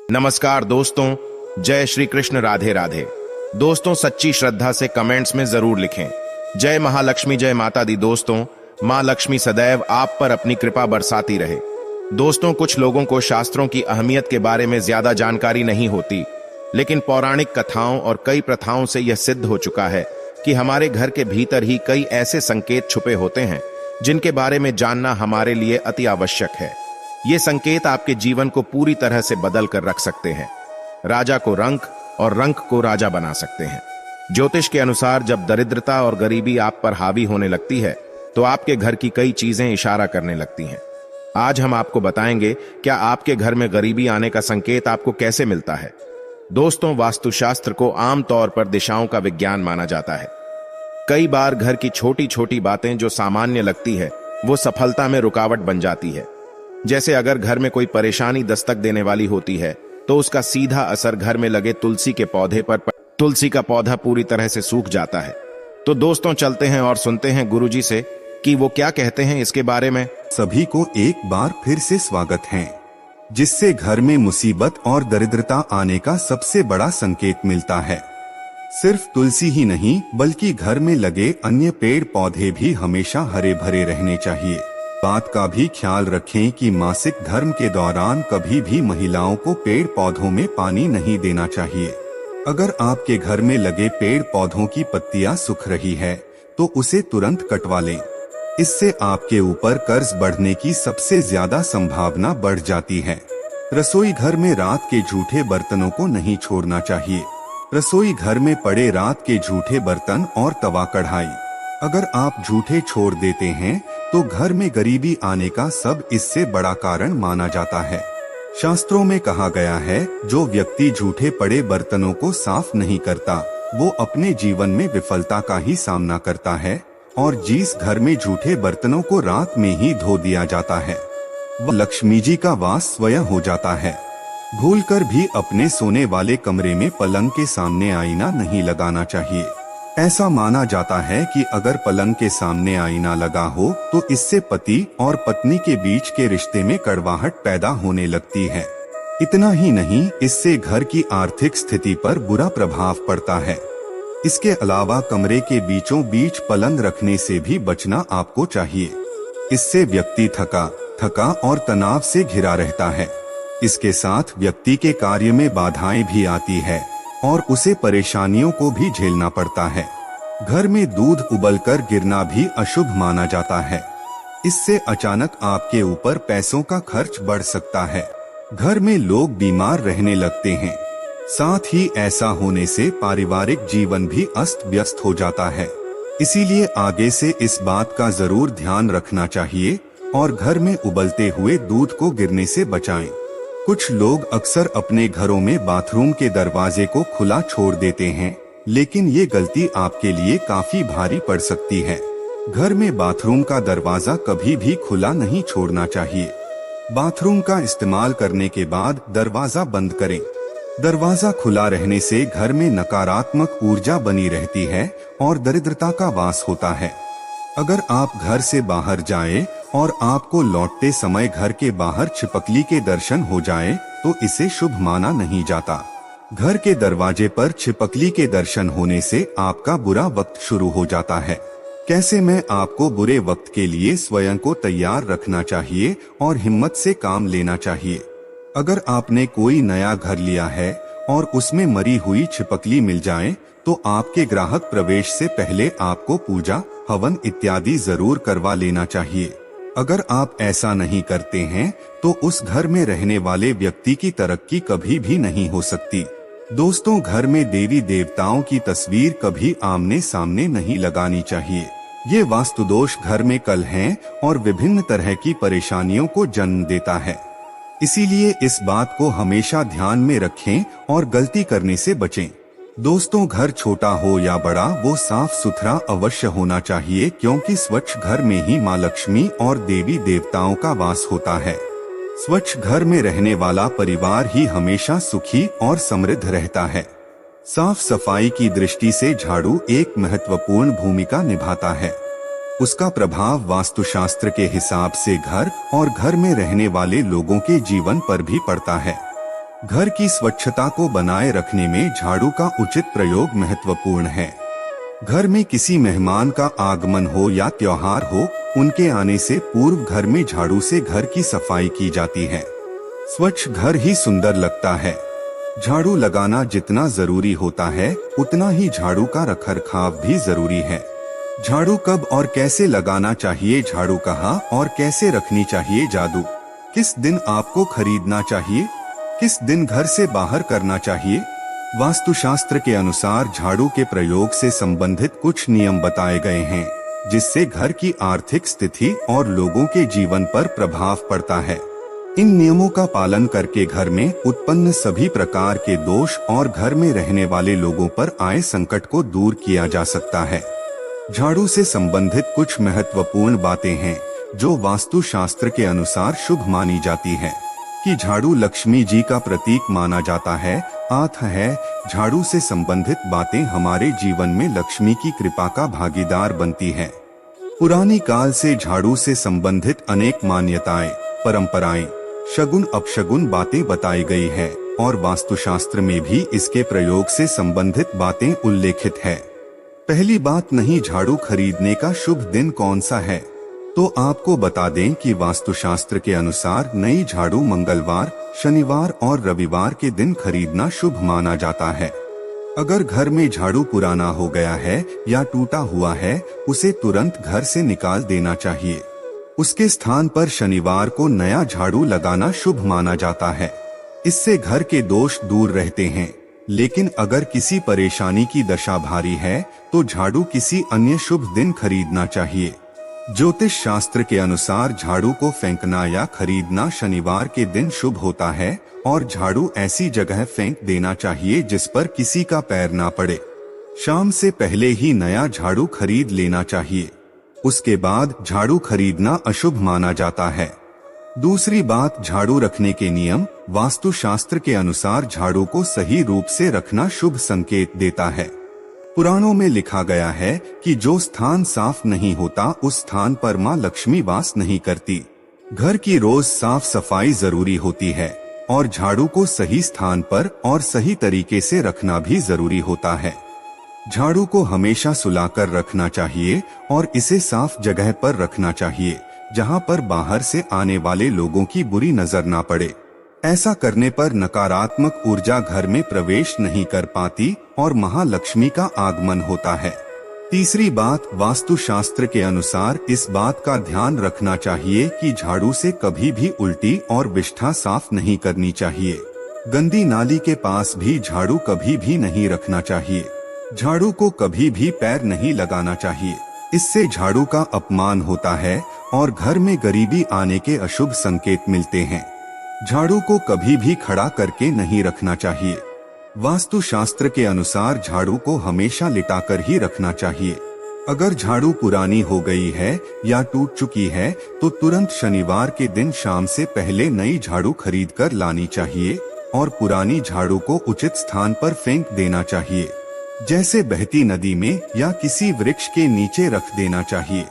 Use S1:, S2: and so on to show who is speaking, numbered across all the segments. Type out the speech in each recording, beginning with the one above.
S1: नमस्कार दोस्तों, जय श्री कृष्ण, राधे राधे। दोस्तों, सच्ची श्रद्धा से कमेंट्स में जरूर लिखें जय महालक्ष्मी, जय माता दी। दोस्तों, माँ लक्ष्मी सदैव आप पर अपनी कृपा बरसाती रहे। दोस्तों, कुछ लोगों को शास्त्रों की अहमियत के बारे में ज्यादा जानकारी नहीं होती, लेकिन पौराणिक कथाओं और कई प्रथाओं से यह सिद्ध हो चुका है कि हमारे घर के भीतर ही कई ऐसे संकेत छुपे होते हैं जिनके बारे में जानना हमारे लिए अति आवश्यक है। ये संकेत आपके जीवन को पूरी तरह से बदल कर रख सकते हैं, राजा को रंक और रंक को राजा बना सकते हैं। ज्योतिष के अनुसार जब दरिद्रता और गरीबी आप पर हावी होने लगती है तो आपके घर की कई चीजें इशारा करने लगती हैं। आज हम आपको बताएंगे क्या आपके घर में गरीबी आने का संकेत आपको कैसे मिलता है। दोस्तों, वास्तुशास्त्र को आमतौर पर दिशाओं का विज्ञान माना जाता है। कई बार घर की छोटी छोटी बातें जो सामान्य लगती है वो सफलता में रुकावट बन जाती है। जैसे अगर घर में कोई परेशानी दस्तक देने वाली होती है तो उसका सीधा असर घर में लगे तुलसी के पौधे पर तुलसी का पौधा पूरी तरह से सूख जाता है। तो दोस्तों, चलते हैं और सुनते हैं गुरुजी से कि वो क्या कहते हैं इसके बारे में।
S2: सभी को एक बार फिर से स्वागत है, जिससे घर में मुसीबत और दरिद्रता आने का सबसे बड़ा संकेत मिलता है। सिर्फ तुलसी ही नहीं बल्कि घर में लगे अन्य पेड़ पौधे भी हमेशा हरे भरे रहने चाहिए। बात का भी ख्याल रखें कि मासिक धर्म के दौरान कभी भी महिलाओं को पेड़ पौधों में पानी नहीं देना चाहिए। अगर आपके घर में लगे पेड़ पौधों की पत्तियां सूख रही है तो उसे तुरंत कटवा लें। इससे आपके ऊपर कर्ज बढ़ने की सबसे ज्यादा संभावना बढ़ जाती है। रसोई घर में रात के जूठे बर्तनों को नहीं छोड़ना चाहिए। रसोई घर में पड़े रात के जूठे बर्तन और तवा कढ़ाई अगर आप जूठे छोड़ देते हैं तो घर में गरीबी आने का सब इससे बड़ा कारण माना जाता है। शास्त्रों में कहा गया है, जो व्यक्ति जूठे पड़े बर्तनों को साफ नहीं करता वो अपने जीवन में विफलता का ही सामना करता है, और जिस घर में जूठे बर्तनों को रात में ही धो दिया जाता है वह लक्ष्मी जी का वास स्वयं हो जाता है। भूलकर भी अपने सोने वाले कमरे में पलंग के सामने आईना नहीं लगाना चाहिए। ऐसा माना जाता है कि अगर पलंग के सामने आईना लगा हो तो इससे पति और पत्नी के बीच के रिश्ते में कड़वाहट पैदा होने लगती है। इतना ही नहीं, इससे घर की आर्थिक स्थिति पर बुरा प्रभाव पड़ता है। इसके अलावा कमरे के बीचों बीच पलंग रखने से भी बचना आपको चाहिए। इससे व्यक्ति थका और तनाव से घिरा रहता है। इसके साथ व्यक्ति के कार्य में बाधाएं भी आती है और उसे परेशानियों को भी झेलना पड़ता है। घर में दूध उबलकर गिरना भी अशुभ माना जाता है। इससे अचानक आपके ऊपर पैसों का खर्च बढ़ सकता है। घर में लोग बीमार रहने लगते हैं। साथ ही ऐसा होने से पारिवारिक जीवन भी अस्त व्यस्त हो जाता है। इसीलिए आगे से इस बात का जरूर ध्यान रखना चाहिए और घर में उबलते हुए दूध को गिरने से बचाएं। कुछ लोग अक्सर अपने घरों में बाथरूम के दरवाजे को खुला छोड़ देते हैं, लेकिन ये गलती आपके लिए काफी भारी पड़ सकती है। घर में बाथरूम का दरवाजा कभी भी खुला नहीं छोड़ना चाहिए। बाथरूम का इस्तेमाल करने के बाद दरवाजा बंद करें। दरवाजा खुला रहने से घर में नकारात्मक ऊर्जा बनी रहती है और दरिद्रता का वास होता है। अगर आप घर से बाहर जाएं और आपको लौटते समय घर के बाहर छिपकली के दर्शन हो जाएं, तो इसे शुभ माना नहीं जाता। घर के दरवाजे पर छिपकली के दर्शन होने से आपका बुरा वक्त शुरू हो जाता है। कैसे में आपको बुरे वक्त के लिए स्वयं को तैयार रखना चाहिए और हिम्मत से काम लेना चाहिए। अगर आपने कोई नया घर लिया है और उसमें मरी हुई छिपकली मिल जाए तो आपके ग्राहक प्रवेश से पहले आपको पूजा हवन इत्यादि जरूर करवा लेना चाहिए। अगर आप ऐसा नहीं करते हैं तो उस घर में रहने वाले व्यक्ति की तरक्की कभी भी नहीं हो सकती। दोस्तों, घर में देवी देवताओं की तस्वीर कभी आमने सामने नहीं लगानी चाहिए। ये वास्तु दोष घर में कलह और विभिन्न तरह की परेशानियों को जन्म देता है। इसीलिए इस बात को हमेशा ध्यान में रखें और गलती करने से बचें। दोस्तों, घर छोटा हो या बड़ा वो साफ सुथरा अवश्य होना चाहिए, क्योंकि स्वच्छ घर में ही माँ लक्ष्मी और देवी देवताओं का वास होता है। स्वच्छ घर में रहने वाला परिवार ही हमेशा सुखी और समृद्ध रहता है। साफ सफाई की दृष्टि से झाड़ू एक महत्वपूर्ण भूमिका निभाता है। उसका प्रभाव वास्तुशास्त्र के हिसाब से घर और घर में रहने वाले लोगों के जीवन पर भी पड़ता है। घर की स्वच्छता को बनाए रखने में झाड़ू का उचित प्रयोग महत्वपूर्ण है। घर में किसी मेहमान का आगमन हो या त्योहार हो, उनके आने से पूर्व घर में झाड़ू से घर की सफाई की जाती है। स्वच्छ घर ही सुंदर लगता है। झाड़ू लगाना जितना जरूरी होता है, उतना ही झाड़ू का रखरखाव भी जरूरी है। झाड़ू कब और कैसे लगाना चाहिए, झाड़ू कहाँ और कैसे रखनी चाहिए, जादू किस दिन आपको खरीदना चाहिए, किस दिन घर से बाहर करना चाहिए। वास्तुशास्त्र के अनुसार झाड़ू के प्रयोग से संबंधित कुछ नियम बताए गए हैं, जिससे घर की आर्थिक स्थिति और लोगों के जीवन पर प्रभाव पड़ता है। इन नियमों का पालन करके घर में उत्पन्न सभी प्रकार के दोष और घर में रहने वाले लोगों पर आए संकट को दूर किया जा सकता है। झाड़ू से संबंधित कुछ महत्वपूर्ण बातें हैं जो वास्तुशास्त्र के अनुसार शुभ मानी जाती है कि झाड़ू लक्ष्मी जी का प्रतीक माना जाता है। अर्थ है, झाड़ू से संबंधित बातें हमारे जीवन में लक्ष्मी की कृपा का भागीदार बनती है। पुरानी काल से झाड़ू से संबंधित अनेक मान्यताएं, परंपराएं, शगुन अपशगुन बातें बताई गई है और वास्तुशास्त्र में भी इसके प्रयोग से संबंधित बातें उल्लेखित है। पहली बात, नहीं झाड़ू खरीदने का शुभ दिन कौन सा है? तो आपको बता दें कि वास्तुशास्त्र के अनुसार नई झाड़ू मंगलवार, शनिवार और रविवार के दिन खरीदना शुभ माना जाता है। अगर घर में झाड़ू पुराना हो गया है या टूटा हुआ है, उसे तुरंत घर से निकाल देना चाहिए। उसके स्थान पर शनिवार को नया झाड़ू लगाना शुभ माना जाता है। इससे घर के दोष दूर रहते हैं। लेकिन अगर किसी परेशानी की दशा भारी है तो झाड़ू किसी अन्य शुभ दिन खरीदना चाहिए। ज्योतिष शास्त्र के अनुसार झाड़ू को फेंकना या खरीदना शनिवार के दिन शुभ होता है और झाड़ू ऐसी जगह फेंक देना चाहिए जिस पर किसी का पैर ना पड़े। शाम से पहले ही नया झाड़ू खरीद लेना चाहिए। उसके बाद झाड़ू खरीदना अशुभ माना जाता है। दूसरी बात, झाड़ू रखने के नियम। वास्तुशास्त्र के अनुसार झाड़ू को सही रूप से रखना शुभ संकेत देता है। पुराणों में लिखा गया है कि जो स्थान साफ नहीं होता उस स्थान पर मां लक्ष्मी वास नहीं करती। घर की रोज साफ सफाई जरूरी होती है और झाड़ू को सही स्थान पर और सही तरीके से रखना भी जरूरी होता है। झाड़ू को हमेशा सुलाकर रखना चाहिए और इसे साफ जगह पर रखना चाहिए जहां पर बाहर से आने वाले लोगों की बुरी नजर ना पड़े। ऐसा करने पर नकारात्मक ऊर्जा घर में प्रवेश नहीं कर पाती और महालक्ष्मी का आगमन होता है। तीसरी बात, वास्तुशास्त्र के अनुसार इस बात का ध्यान रखना चाहिए कि झाड़ू से कभी भी उल्टी और विष्ठा साफ नहीं करनी चाहिए। गंदी नाली के पास भी झाड़ू कभी भी नहीं रखना चाहिए। झाड़ू को कभी भी पैर नहीं लगाना चाहिए। इससे झाड़ू का अपमान होता है और घर में गरीबी आने के अशुभ संकेत मिलते हैं। झाड़ू को कभी भी खड़ा करके नहीं रखना चाहिए। वास्तुशास्त्र के अनुसार झाड़ू को हमेशा लिटाकर ही रखना चाहिए। अगर झाड़ू पुरानी हो गई है या टूट चुकी है तो तुरंत शनिवार के दिन शाम से पहले नई झाड़ू खरीद कर लानी चाहिए और पुरानी झाड़ू को उचित स्थान पर फेंक देना चाहिए, जैसे बहती नदी में या किसी वृक्ष के नीचे रख देना चाहिए।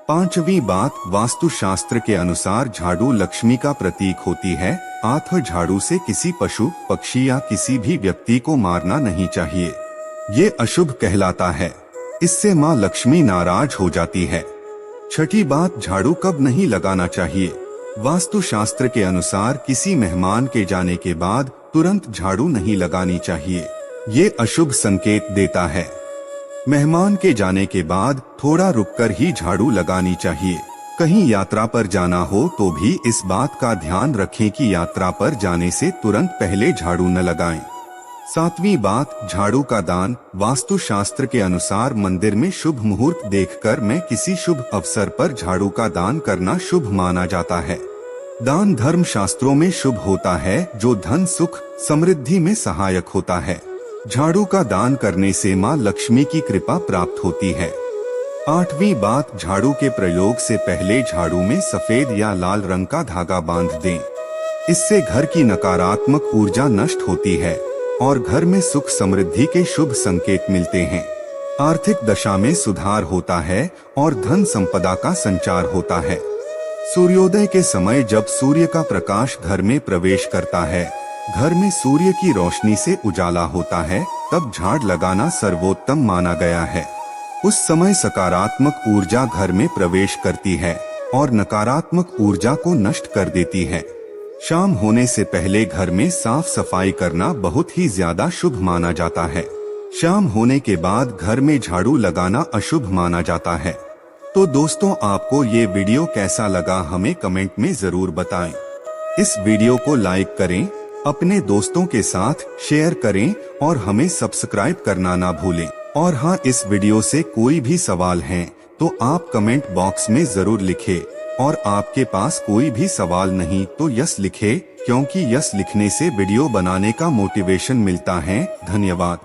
S2: पांचवी बात, वास्तुशास्त्र के अनुसार झाड़ू लक्ष्मी का प्रतीक होती है। अतः झाड़ू से किसी पशु, पक्षी या किसी भी व्यक्ति को मारना नहीं चाहिए। ये अशुभ कहलाता है। इससे मां लक्ष्मी नाराज हो जाती है। छठी बात, झाड़ू कब नहीं लगाना चाहिए। वास्तुशास्त्र के अनुसार किसी मेहमान के जाने के बाद तुरंत झाड़ू नहीं लगानी चाहिए। ये अशुभ संकेत देता है। मेहमान के जाने के बाद थोड़ा रुककर ही झाड़ू लगानी चाहिए। कहीं यात्रा पर जाना हो तो भी इस बात का ध्यान रखें कि यात्रा पर जाने से तुरंत पहले झाड़ू न लगाएं। सातवीं बात, झाड़ू का दान। वास्तुशास्त्र के अनुसार मंदिर में शुभ मुहूर्त देखकर में किसी शुभ अवसर पर झाड़ू का दान करना शुभ माना जाता है। दान धर्म शास्त्रों में शुभ होता है जो धन, सुख, समृद्धि में सहायक होता है। झाड़ू का दान करने से मां लक्ष्मी की कृपा प्राप्त होती है। आठवीं बात, झाड़ू के प्रयोग से पहले झाड़ू में सफेद या लाल रंग का धागा बांध दें। इससे घर की नकारात्मक ऊर्जा नष्ट होती है और घर में सुख समृद्धि के शुभ संकेत मिलते हैं। आर्थिक दशा में सुधार होता है और धन संपदा का संचार होता है। सूर्योदय के समय जब सूर्य का प्रकाश घर में प्रवेश करता है घर में सूर्य की रोशनी से उजाला होता है तब झाड़ लगाना सर्वोत्तम माना गया है। उस समय सकारात्मक ऊर्जा घर में प्रवेश करती है और नकारात्मक ऊर्जा को नष्ट कर देती है। शाम होने से पहले घर में साफ सफाई करना बहुत ही ज्यादा शुभ माना जाता है। शाम होने के बाद घर में झाड़ू लगाना अशुभ माना जाता है। तो दोस्तों, आपको ये वीडियो कैसा लगा हमें कमेंट में जरूर बताएं। इस वीडियो को लाइक करें, अपने दोस्तों के साथ शेयर करें और हमें सब्सक्राइब करना ना भूलें। और हाँ, इस वीडियो से कोई भी सवाल है तो आप कमेंट बॉक्स में जरूर लिखें, और आपके पास कोई भी सवाल नहीं तो यस लिखें, क्योंकि यस लिखने से वीडियो बनाने का मोटिवेशन मिलता है। धन्यवाद।